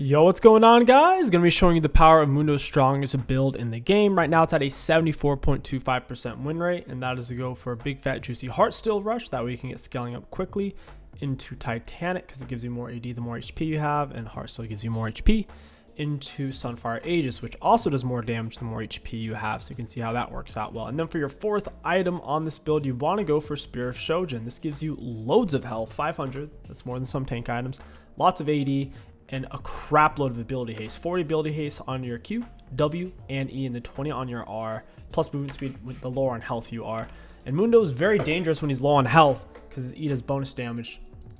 Yo, what's going on, guys? Gonna be showing you the power of Mundo's strongest build in the game. Right now, it's at a 74.25% win rate, and that is to go for a big, fat, juicy Heartsteel rush. That way you can get scaling up quickly into Titanic, because it gives you more AD the more HP you have, and Heartsteel gives you more HP. Into Sunfire Aegis, which also does more damage the more HP you have, so you can see how that works out well. And then for your fourth item on this build, you want to go for Spear of Shojin. This gives you loads of health, 500. That's more than some tank items. Lots of AD. And a crap load of ability haste. 40 ability haste on your Q, W, and E, and the 20 on your R, plus movement speed with the lower on health you are. And Mundo is very dangerous when he's low on health, because his E does bonus damage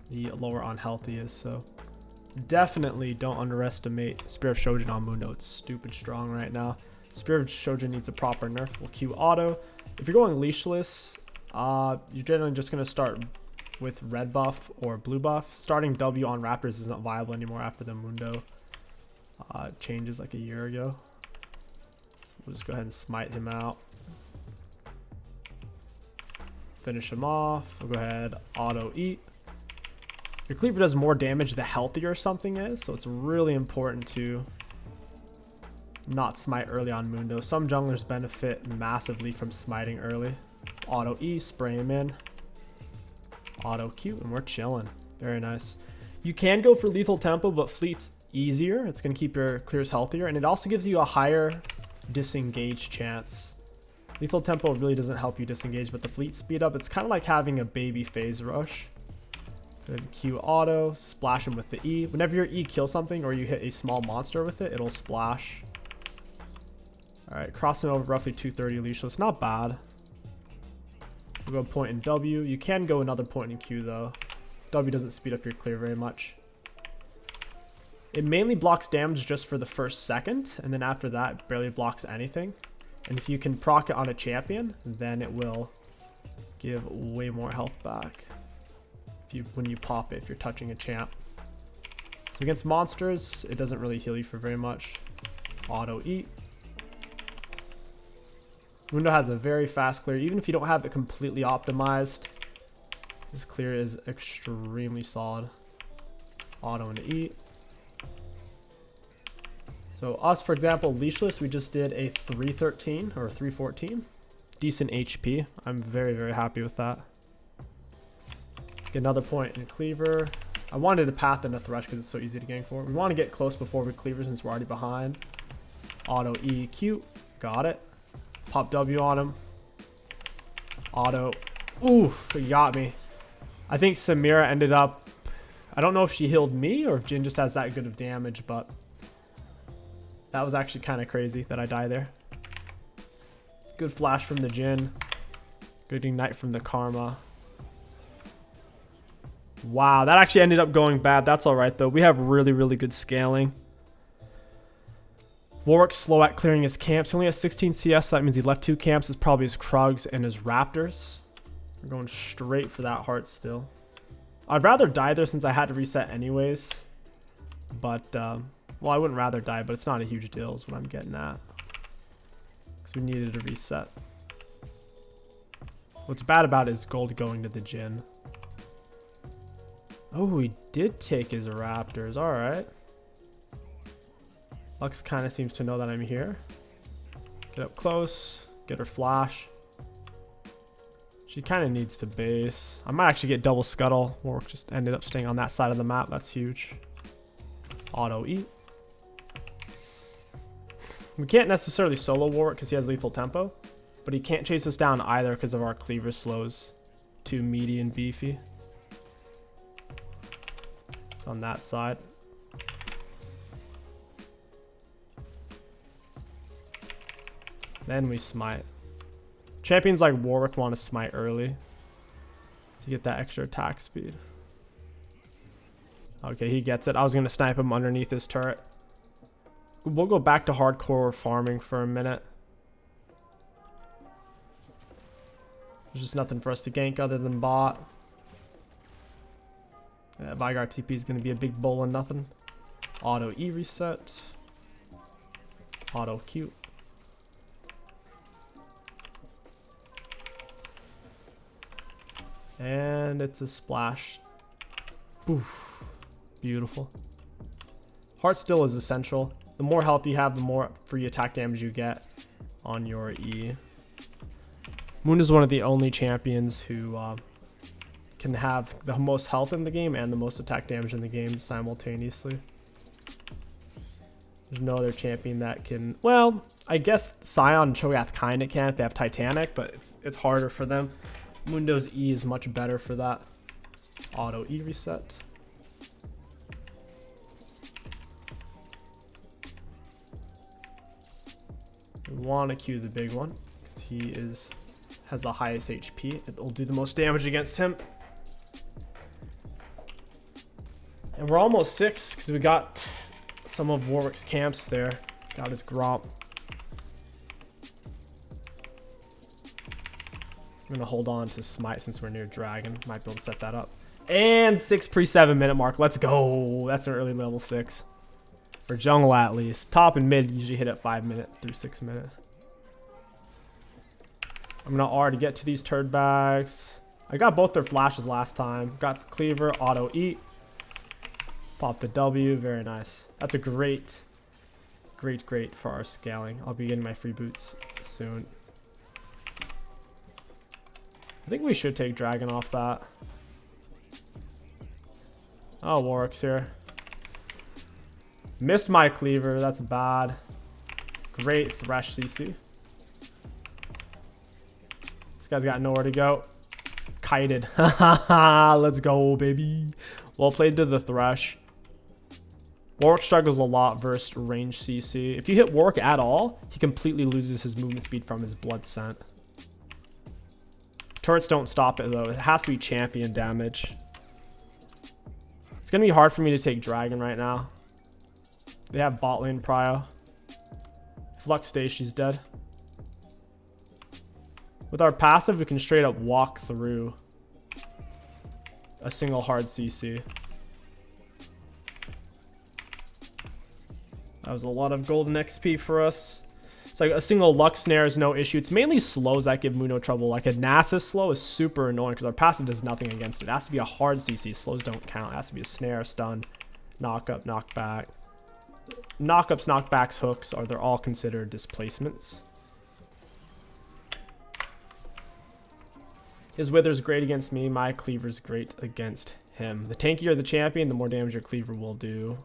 the lower on health he is. So definitely don't underestimate Spear of Shojin on Mundo. It's stupid strong right now. Spear of Shojin needs a proper nerf. We'll Q auto. If you're going leashless, you're generally just going to start with red buff or blue buff. Starting W on Raptors isn't viable anymore after the Mundo changes like a year ago. So we'll just go ahead and smite him out. Finish him off. We'll go ahead, auto eat. Your cleaver does more damage the healthier something is, so it's really important to not smite early on Mundo. Some junglers benefit massively from smiting early. Auto E, spray him in. Auto Q, and we're chilling. Very nice. You can go for lethal tempo, but fleet's easier. It's going to keep your clears healthier, and it also gives you a higher disengage chance. Lethal tempo really doesn't help you disengage, but the fleet speed up, it's kind of like having a baby phase rush. Go ahead and Q auto, splash him with the E. Whenever your E kills something or you hit a small monster with it, it'll splash. Alright, crossing over roughly 230 leashless. Not bad. We'll go point in W. You can go another point in Q though. W doesn't speed up your clear very much. It mainly blocks damage just for the first second, and then after that it barely blocks anything. And if you can proc it on a champion, then it will give way more health back when you pop it if you're touching a champ. So against monsters, it doesn't really heal you for very much. Auto eat. Mundo has a very fast clear. Even if you don't have it completely optimized, this clear is extremely solid. Auto and eat. So us, for example, leashless, we just did a 313 or 314. Decent HP. I'm very, very happy with that. Get another point in cleaver. I wanted to path in a thresh because it's so easy to gank for. We want to get close before we cleaver since we're already behind. Auto E, Q. Got it. Pop W on him. Auto. Oof, he got me. I think Samira ended up... I don't know if she healed me or if Jhin just has that good of damage, but... that was actually kind of crazy that I die there. Good flash from the Jhin. Good ignite from the Karma. Wow, that actually ended up going bad. That's alright though. We have really, really good scaling. Warwick's slow at clearing his camps. He only has 16 CS, so that means he left 2 camps. It's probably his Krugs and his Raptors. We're going straight for that Heartsteel. I'd rather die there since I had to reset anyways. But, well, I wouldn't rather die, but it's not a huge deal is what I'm getting at. Because we needed a reset. What's bad about it is gold going to the Jhin. Oh, he did take his Raptors. Alright. Lux kind of seems to know that I'm here. Get up close. Get her flash. She kind of needs to base. I might actually get double scuttle. Warwick just ended up staying on that side of the map. That's huge. Auto eat. We can't necessarily solo Warwick because he has lethal tempo. But he can't chase us down either because of our cleaver slows. Too meaty and beefy. On that side. Then we smite. Champions like Warwick want to smite early to get that extra attack speed. Okay, he gets it. I was going to snipe him underneath his turret. We'll go back to hardcore farming for a minute. There's just nothing for us to gank other than bot. Yeah, Vygar TP is going to be a big bowl of nothing. Auto E reset. Auto Q. And it's a splash. Oof. Beautiful. Heartsteel is essential. The more health you have, the more free attack damage you get on your E. Mundo is one of the only champions who can have the most health in the game and the most attack damage in the game simultaneously. There's no other champion that can. Well, I guess Sion and Cho'Gath kind of can if they have Titanic, but it's harder for them. Mundo's E is much better for that. Auto E reset. We want to queue the big one because he has the highest HP. It'll do the most damage against him. And we're almost 6 because we got some of Warwick's camps there. Got his Gromp. I'm gonna hold on to Smite since we're near Dragon. Might be able to set that up. And 6 pre-7 minute mark. Let's go. That's an early level 6. For jungle at least. Top and mid usually hit at 5 minute through 6 minute. I'm gonna R to get to these turd bags. I got both their flashes last time. Got the cleaver, auto eat. Pop the W, very nice. That's a great for our scaling. I'll be getting my free boots soon. I think we should take Dragon off that. Oh, Warwick's here. Missed my cleaver, that's bad. Great Thresh CC. This guy's got nowhere to go. Kited. Let's go, baby. Well played to the Thresh. Warwick struggles a lot versus range CC. If you hit Warwick at all, he completely loses his movement speed from his blood scent. Turrets don't stop it though. It has to be champion damage. It's gonna be hard for me to take Dragon right now. They have bot lane prio. If Lux stays, she's dead. With our passive, we can straight up walk through a single hard CC. That was a lot of golden XP for us. So like a single Lux snare is no issue. It's mainly slows that give Mundo trouble. Like a Nasus slow is super annoying because our passive does nothing against it. It has to be a hard CC. Slows don't count. It has to be a snare, stun, knock up, knock back. Knockups, knockbacks, hooks they're all considered displacements. His Wither's great against me. My Cleaver's great against him. The tankier the champion, the more damage your Cleaver will do.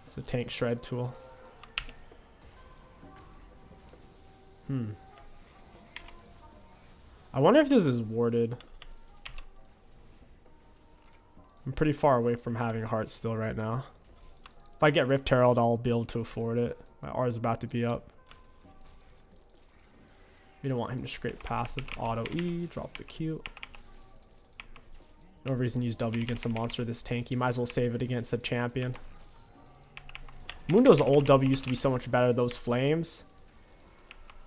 It's a tank shred tool. I wonder if this is warded. I'm pretty far away from having Heartsteel right now. If I get Rift Herald, I'll be able to afford it. My R is about to be up. We don't want him to scrape passive. Auto E, drop the Q. No reason to use W against a monster this tanky. Might as well save it against a champion. Mundo's old W used to be so much better. Those flames.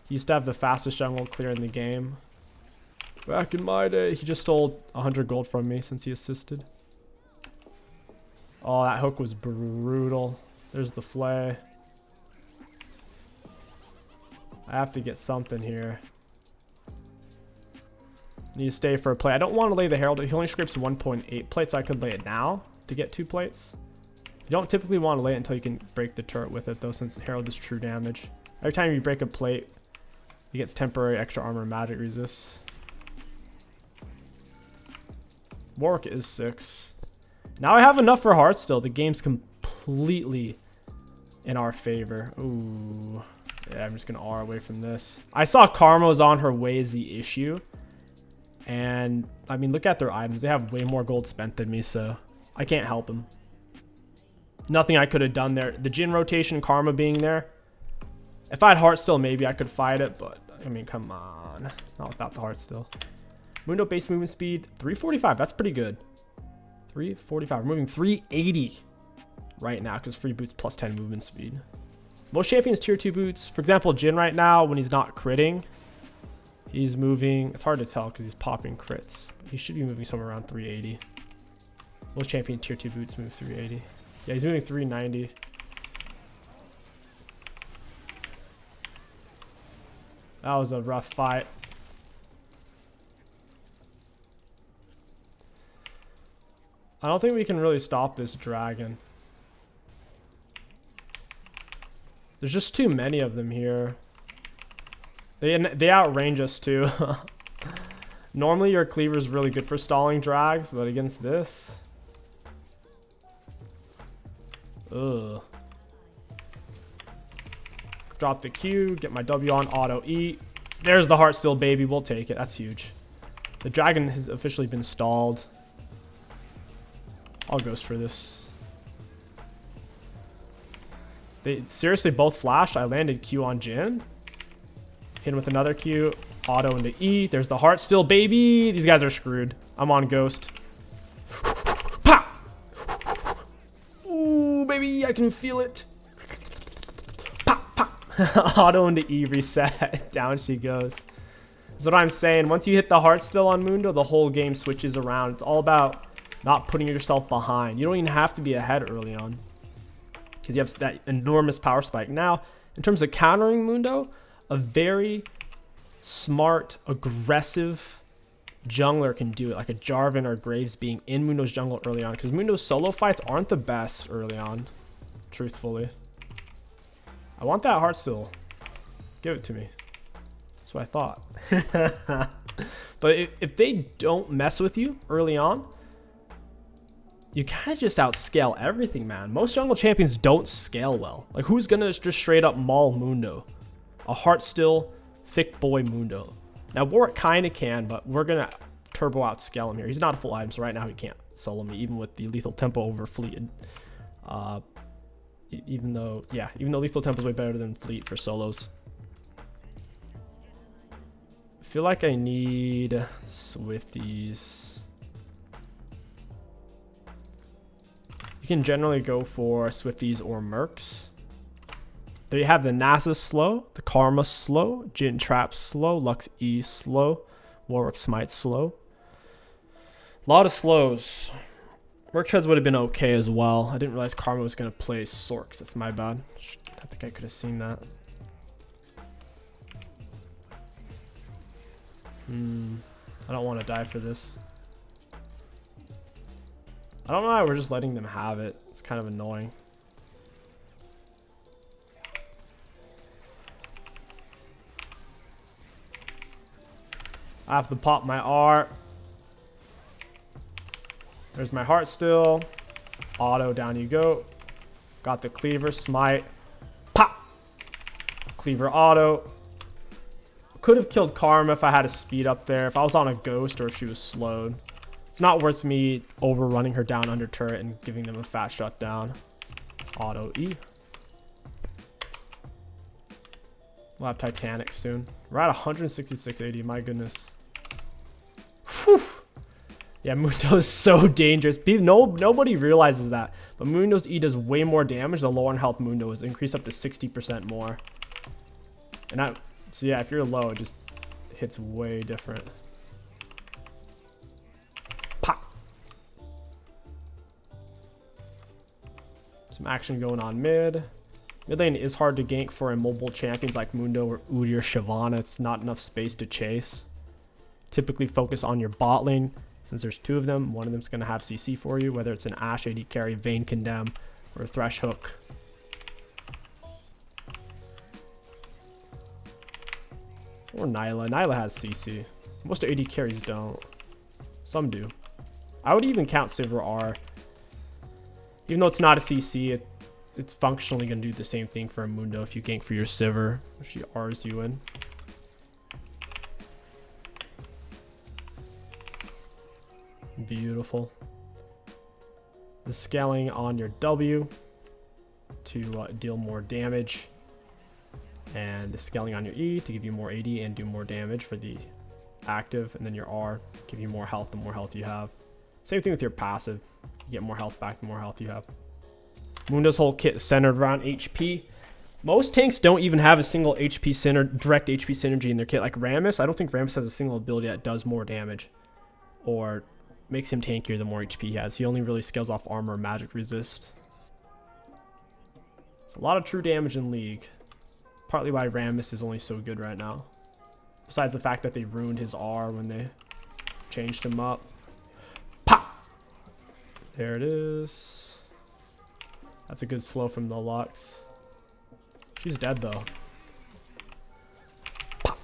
He used to have the fastest jungle clear in the game. Back in my day, he just stole 100 gold from me since he assisted. Oh, that hook was brutal. There's the flay. I have to get something here. Need to stay for a play. I don't want to lay the Herald. He only scrapes 1.8 plates, so I could lay it now to get 2 plates. You don't typically want to lay it until you can break the turret with it, though, since Herald is true damage. Every time you break a plate, he gets temporary extra armor and magic resist. Warwick is 6. Now I have enough for Heartsteel. The game's completely in our favor. Ooh. Yeah, I'm just going to R away from this. I saw Karma's on her way is the issue. And, I mean, look at their items. They have way more gold spent than me, so I can't help them. Nothing I could have done there. The Jhin rotation, Karma being there. If I had Heartsteel, maybe I could fight it, but, I mean, come on. Not without the Heartsteel. Mundo base movement speed, 345. That's pretty good. 345. We're moving 380 right now because free boots plus 10 movement speed. Most champions tier 2 boots. For example, Jhin right now, when he's not critting, he's moving. It's hard to tell because he's popping crits. He should be moving somewhere around 380. Most champion tier 2 boots move 380. Yeah, he's moving 390. That was a rough fight. I don't think we can really stop this dragon. There's just too many of them here. They outrange us too. Normally your cleaver is really good for stalling drags, but against this, ugh. Drop the Q, get my W on, auto E. There's the Heartsteel, baby. We'll take it. That's huge. The dragon has officially been stalled. I'll ghost for this. They seriously both flashed. I landed Q on Jin. Hit him with another Q. Auto into E. There's the Heartsteel, baby. These guys are screwed. I'm on ghost. Pop! Ooh, baby. I can feel it. Pop, pop. Auto into E, reset. Down she goes. That's what I'm saying. Once you hit the Heartsteel on Mundo, the whole game switches around. It's all about not putting yourself behind. You don't even have to be ahead early on, because you have that enormous power spike. Now, in terms of countering Mundo, a very smart, aggressive jungler can do it, like a Jarvan or Graves being in Mundo's jungle early on, because Mundo's solo fights aren't the best early on, truthfully. I want that Heartsteel. Give it to me. That's what I thought. But if they don't mess with you early on, you kind of just outscale everything, man. Most jungle champions don't scale well. Like, who's gonna just straight up maul Mundo? A Heartsteel, thick boy Mundo. Now, Warwick kind of can, but we're gonna turbo outscale him here. He's not a full item, so right now he can't solo me, even with the lethal tempo over fleet. Even though lethal tempo is way better than fleet for solos. I feel like I need Swifties. You can generally go for Swifties or Mercs. There you have the Nasus slow, the Karma slow, Jin Trap slow, Lux E slow, Warwick Smite slow. A lot of slows. Merc Treads would have been okay as well. I didn't realize Karma was going to play Sorks. That's my bad. I think I could have seen that. I don't want to die for this. I don't know why we're just letting them have it. It's kind of annoying. I have to pop my R. There's my Heartsteel. Auto, down you go. Got the cleaver, smite. Pop! Cleaver auto. Could have killed Karma if I had a speed up there. If I was on a ghost or if she was slowed. It's not worth me overrunning her down under turret and giving them a fat shutdown. Auto E. We'll have Titanic soon. We're at 166.80. My goodness. Whew. Yeah, Mundo is so dangerous. Nobody realizes that. But Mundo's E does way more damage. The lower in health Mundo is increased up to 60% more. So yeah, if you're low, it just hits way different. Pop. Some action going on mid. Mid lane is hard to gank for immobile champions like Mundo or Udi or Shyvana. It's not enough space to chase. Typically focus on your bot lane. Since there's two of them, one of them's going to have CC for you, whether it's an Ashe AD carry, Vayne Condemn, or a Thresh Hook. Or Nyla. Nyla has CC. Most AD carries don't. Some do. I would even count Sivir R. Even though it's not a CC, it's functionally going to do the same thing for a Mundo if you gank for your Sivir, which she Rs you in. Beautiful. The scaling on your W to deal more damage, and the scaling on your E to give you more AD and do more damage for the active, and then your R give you more health the more health you have. Same thing with your passive. You get more health back the more health you have. Mundo's whole kit is centered around HP. Most tanks don't even have a single direct HP synergy in their kit. Like Rammus, I don't think Rammus has a single ability that does more damage or makes him tankier the more HP he has. He only really scales off armor and magic resist. So a lot of true damage in League. Partly why Rammus is only so good right now. Besides the fact that they ruined his R when they changed him up. Pop! There it is. That's a good slow from the Lux. She's dead though. Pop.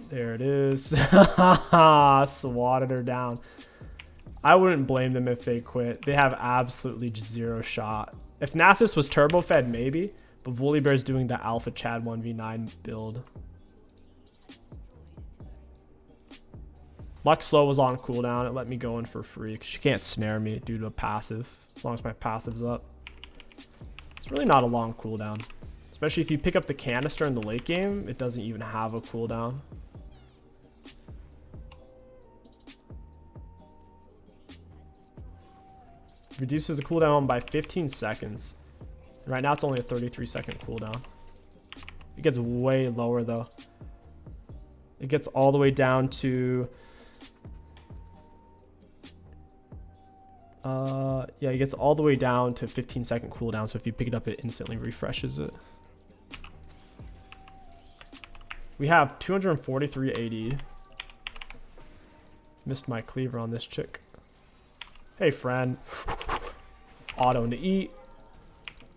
There it is. Swatted her down. I wouldn't blame them if they quit. They have absolutely zero shot. If Nasus was turbo fed, maybe. But Volibear's doing the Alpha Chad 1v9 build. Lux Slow was on cooldown. It let me go in for free because she can't snare me due to a passive. As long as my passive's up. It's really not a long cooldown. Especially if you pick up the canister in the late game, it doesn't even have a cooldown. Reduces the cooldown by 15 seconds. Right now it's only a 33-second cooldown. It gets way lower though. It gets all the way down to... yeah, it gets all the way down to 15-second cooldown. So if you pick it up, it instantly refreshes it. We have 243 AD. Missed my cleaver on this chick. Hey, friend. Auto into eat.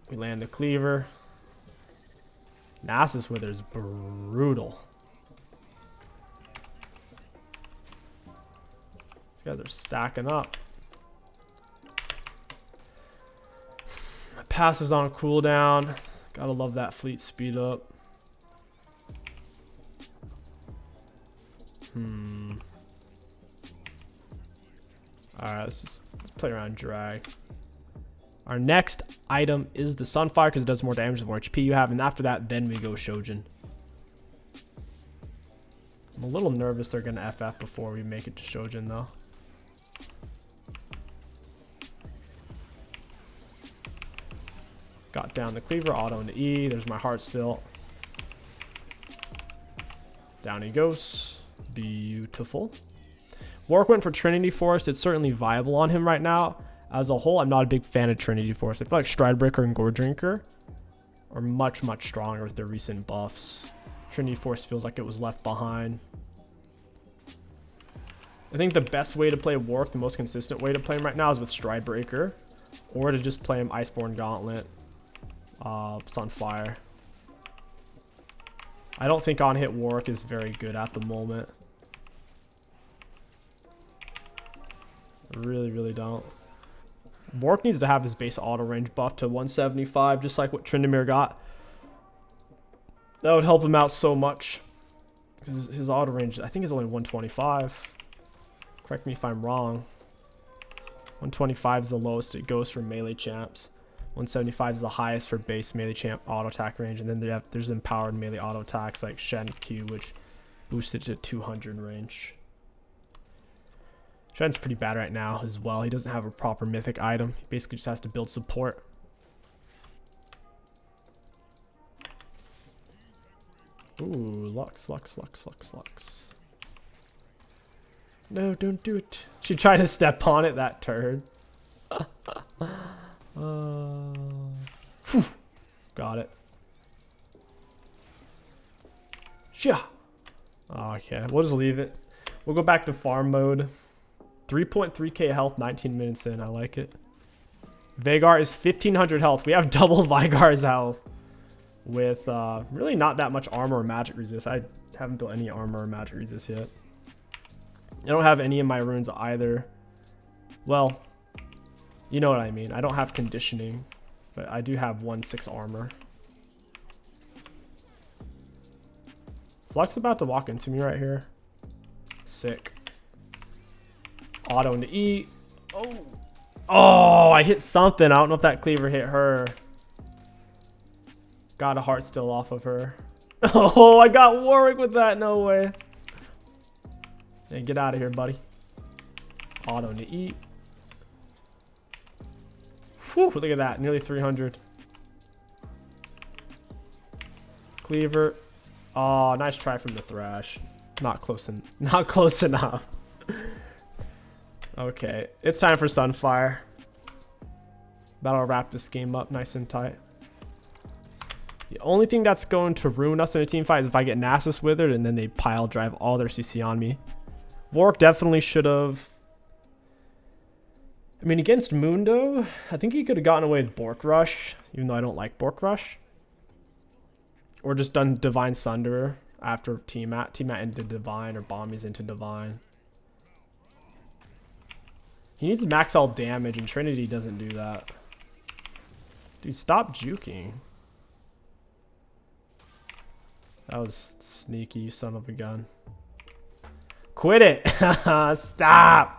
We land the cleaver. Nasus Wither's brutal. These guys are stacking up. My passive's on cooldown. Gotta love that fleet speed up. Alright, let's play around drag. Our next item is the Sunfire because it does more damage the more HP you have, and after that, then we go Shojin. I'm a little nervous they're gonna FF before we make it to Shojin though. Got down the cleaver, auto into E. There's my Heartsteel. Down he goes. Beautiful. Warwick went for Trinity Force. It's certainly viable on him right now. As a whole, I'm not a big fan of Trinity Force. I feel like Stridebreaker and Gore Drinker are much, much stronger with their recent buffs. Trinity Force feels like it was left behind. I think the best way to play Warwick, the most consistent way to play him right now, is with Stridebreaker, or to just play him Iceborne Gauntlet, Sunfire. I don't think on-hit Warwick is very good at the moment. I really, really don't. Warwick needs to have his base auto range buff to 175, just like what Tryndamere got. That would help him out so much. Because his auto range, I think, is only 125. Correct me if I'm wrong. 125 is the lowest it goes for melee champs. 175 is the highest for base melee champ auto attack range. And then there's empowered melee auto attacks like Shen Q, which boosts it to 200 range. Shen's pretty bad right now as well. He doesn't have a proper mythic item. He basically just has to build support. Ooh, Lux. No, don't do it. She tried to step on it, that turd. Got it. Yeah. Okay, we'll just leave it. We'll go back to farm mode. 3.3k health, 19 minutes in. I like it. Veigar is 1500 health. We have double Veigar's health with really not that much armor or magic resist. I haven't built any armor or magic resist yet. I don't have any of my runes either. Well, you know what I mean. I don't have conditioning, but I do have 1/6 armor. Flux about to walk into me right here. Sick. Auto into E. Oh, I hit something. I don't know if that cleaver hit her. Got a Heartsteel off of her. Oh, I got Warwick with that. No way. Hey, get out of here, buddy. Auto into E. Whew, look at that. Nearly 300. Cleaver. Oh, nice try from the Thrash. Not close enough. Okay, it's time for Sunfire. That'll wrap this game up nice and tight. The only thing that's going to ruin us in a team fight is if I get Nasus withered and then they pile drive all their CC on me. Warwick definitely should have... I mean, against Mundo, I think he could have gotten away with Bork Rush, even though I don't like Bork Rush. Or just done Divine Sunder after Tiamat. Tiamat into Divine or Bombies into Divine. He needs max out damage and Trinity doesn't do that. Dude, stop juking. That was sneaky, you son of a gun. Quit it! Stop!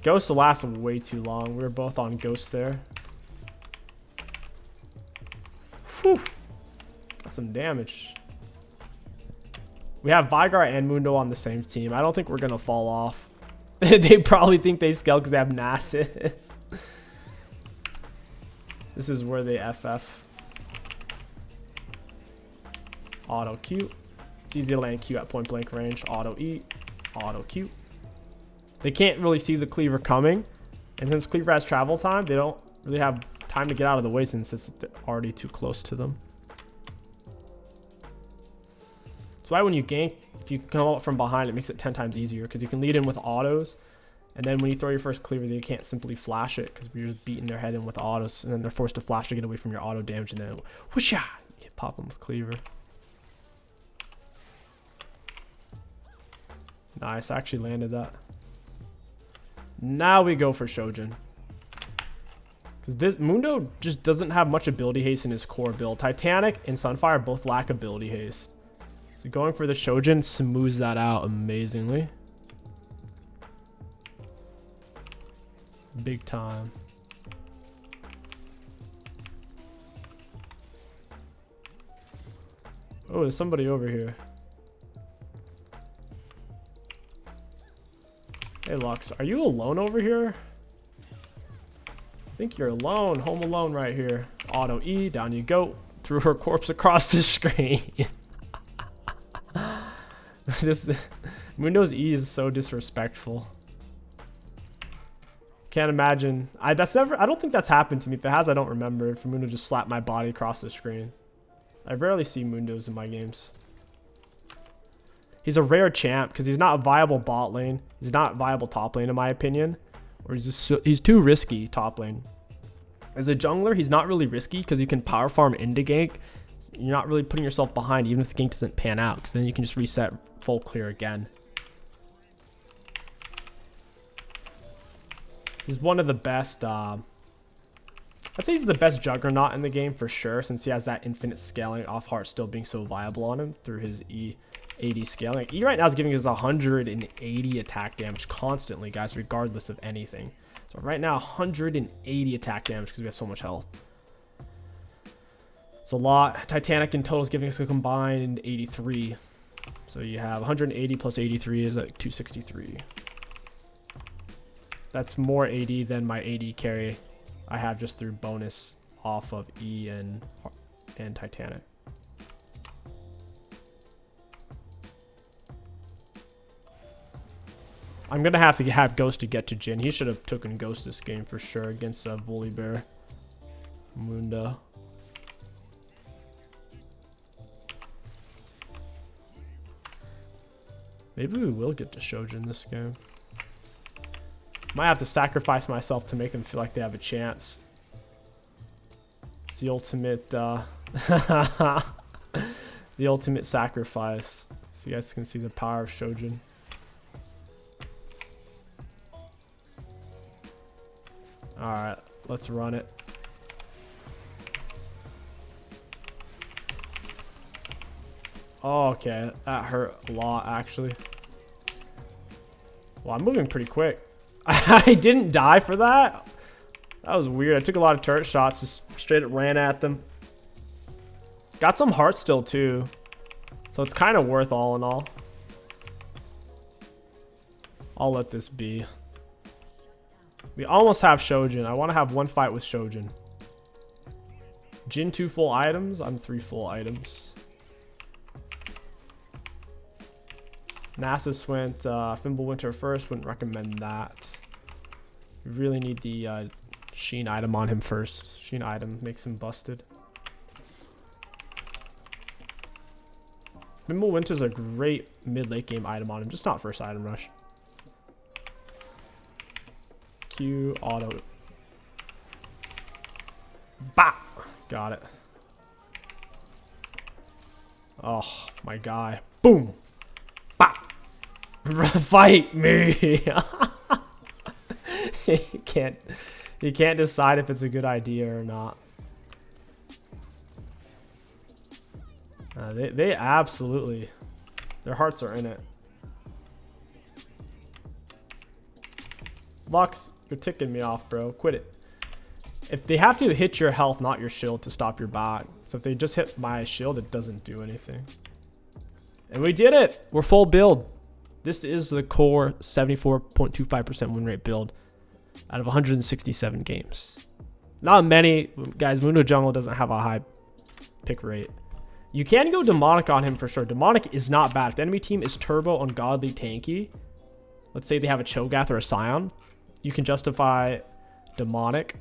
Ghost lasted way too long. We were both on Ghost there. Whew. Got some damage. We have Vygar and Mundo on the same team. I don't think we're going to fall off. They probably think they scale because they have Nasus. This is where they FF. Auto Q. It's easy to land Q at point blank range. Auto E. Auto Q. They can't really see the cleaver coming. And since cleaver has travel time, they don't really have time to get out of the way since it's already too close to them. That's why when you gank, if you come up from behind, it makes it 10 times easier because you can lead in with autos. And then when you throw your first cleaver, they can't simply flash it because you're just beating their head in with autos. And then they're forced to flash to get away from your auto damage. And then whoosha, you pop them with cleaver. Nice, I actually landed that. Now we go for Shojin. Because this Mundo just doesn't have much ability haste in his core build. Titanic and Sunfire both lack ability haste. So going for the Shojin smooths that out amazingly. Big time. Oh, there's somebody over here. Hey Lux, are you alone over here? I think you're alone. Home alone right here. Auto E, down you go. Threw her corpse across the screen. Mundo's E is so disrespectful. Can't imagine. I don't think that's happened to me. If it has, I don't remember. If Mundo just slapped my body across the screen. I rarely see Mundos in my games. He's a rare champ because he's not a viable bot lane. He's not viable top lane in my opinion. Or he's too risky top lane. As a jungler, he's not really risky because you can power farm into gank. You're not really putting yourself behind even if the gank doesn't pan out because then you can just reset full clear again. He's one of the best, I'd say he's the best Juggernaut in the game for sure since he has that infinite scaling off Heartsteel being so viable on him through his E 80 scaling. Like E right now is giving us 180 attack damage constantly, guys, regardless of anything. So right now, 180 attack damage because we have so much health. It's a lot. Titanic in total is giving us a combined 83. So you have 180 plus 83 is like 263. That's more AD than my AD carry I have just through bonus off of E and Titanic. I'm going to have Ghost to get to Jhin. He should have taken Ghost this game for sure against Volibear. Mundo. Maybe we will get to Shojin this game. Might have to sacrifice myself to make them feel like they have a chance. It's the ultimate, the ultimate sacrifice. So you guys can see the power of Shojin. Alright, let's run it. Oh, okay, that hurt a lot actually. Well, I'm moving pretty quick. I didn't die for that. That was weird. I took a lot of turret shots, just straight up ran at them. Got some Heartsteel too. So it's kind of worth all in all. I'll let this be. We almost have Shojin. I want to have one fight with Shojin. Jhin 2 full items. I'm 3 full items. Nasus went Fimbulwinter first. Wouldn't recommend that. We really need the Sheen item on him first. Sheen item makes him busted. Fimbulwinter's a great mid-late game item on him, just not first item rush. Q auto. Bah! Got it. Oh, my guy. Boom. Bop. Fight me. You can't decide if it's a good idea or not. They absolutely, their hearts are in it. Lux, you're ticking me off, bro. Quit it. If they have to hit your health, not your shield, to stop your back. So if they just hit my shield, it doesn't do anything. And we did it. We're full build. This is the core 74.25% win rate build out of 167 games. Not many. Guys, Mundo Jungle doesn't have a high pick rate. You can go Demonic on him for sure. Demonic is not bad. If the enemy team is turbo, ungodly, tanky, let's say they have a Cho'Gath or a Scion, you can justify Demonic.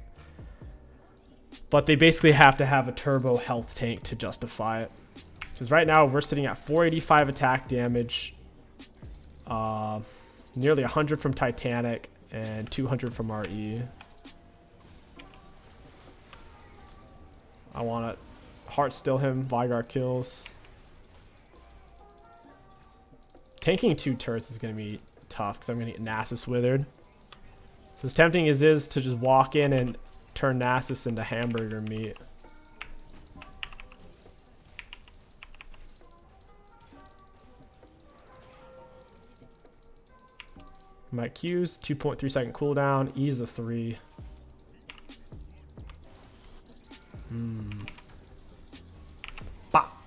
But they basically have to have a turbo health tank to justify it. Because right now we're sitting at 485 attack damage, nearly 100 from Titanic, and 200 from RE. I want to Heartsteel him. Vygar kills. Tanking 2 turrets is going to be tough because I'm going to get Nasus withered. So as tempting as is to just walk in and turn Nasus into hamburger meat. My Q's 2.3 second cooldown. E's the 3. Bop.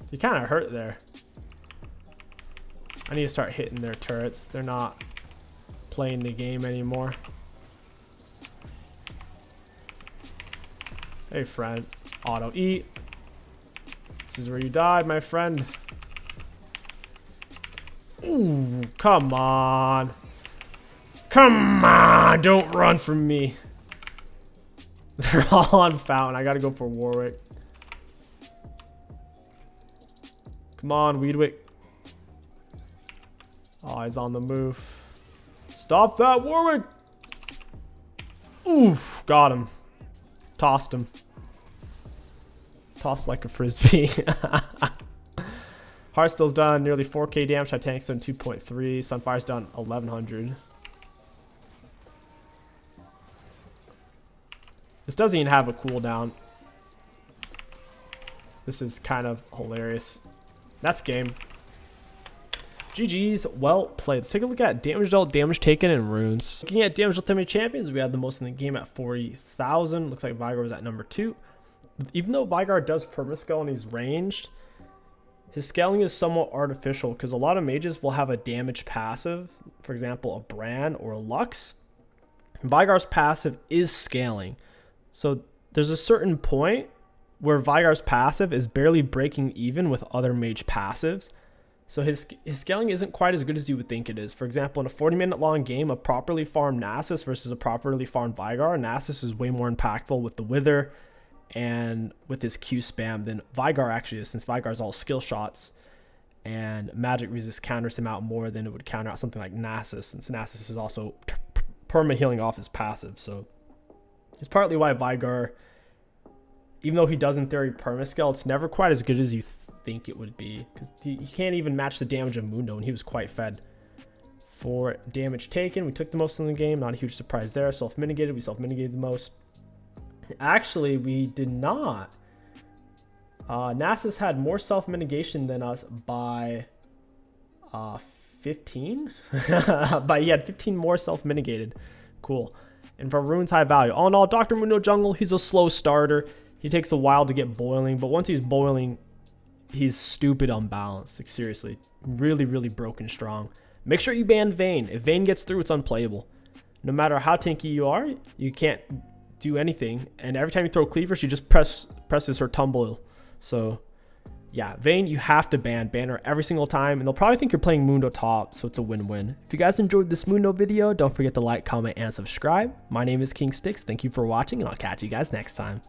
You kind of hurt there. I need to start hitting their turrets. They're not playing the game anymore. Hey, friend. Auto eat. This is where you died, my friend. Ooh, come on. Come on. Don't run from me. They're all on Fountain. I got to go for Warwick. Come on, Weedwick. Oh, he's on the move. Stop that, Warwick. Oof, got him. Tossed him. Tossed like a frisbee. Heartsteel's done nearly 4k damage. Titanic's done 2.3. Sunfire's done 1100. This doesn't even have a cooldown. This is kind of hilarious. That's game. GG's, well played. Let's take a look at damage dealt, damage taken, and runes. Looking at damage dealt to enemy champions, we had the most in the game at 40,000. Looks like Vygar was at number 2. Even though Vygar does permascale and he's ranged, his scaling is somewhat artificial because a lot of mages will have a damage passive, for example, a Bran or a Lux. Vygar's passive is scaling. So there's a certain point where Vygar's passive is barely breaking even with other mage passives. So his scaling isn't quite as good as you would think it is. For example, in a 40-minute long game, a properly farmed Nasus versus a properly farmed Vygar, Nasus is way more impactful with the Wither and with his Q spam than Vygar actually is, since Vygar's all skill shots and magic resist counters him out more than it would counter out something like Nasus, since Nasus is also perma healing off his passive. So it's partly why Vygar, even though he does in theory permascale, it's never quite as good as you think it would be, because he can't even match the damage of Mundo, and he was quite fed. For damage taken, we took the most in the game. Not a huge surprise there. Self-mitigated, we self-mitigated the most. Actually, we did not. Nasus had more self-mitigation than us by 15. But he had 15 more self-mitigated. Cool. And for runes, high value. All in all, Dr.Mundo jungle, he's a slow starter. He takes a while to get boiling, but once he's boiling, he's stupid unbalanced. Like, seriously, really, really broken strong. Make sure you ban Vayne. If Vayne gets through, it's unplayable. No matter how tanky you are, you can't do anything. And every time you throw Cleaver, she just presses her tumble. So yeah, Vayne, you have to ban her every single time, and they'll probably think you're playing Mundo top, so it's a win-win. If you guys enjoyed this Mundo video, don't forget to like, comment, and subscribe. My name is King Sticks. Thank you for watching, and I'll catch you guys next time.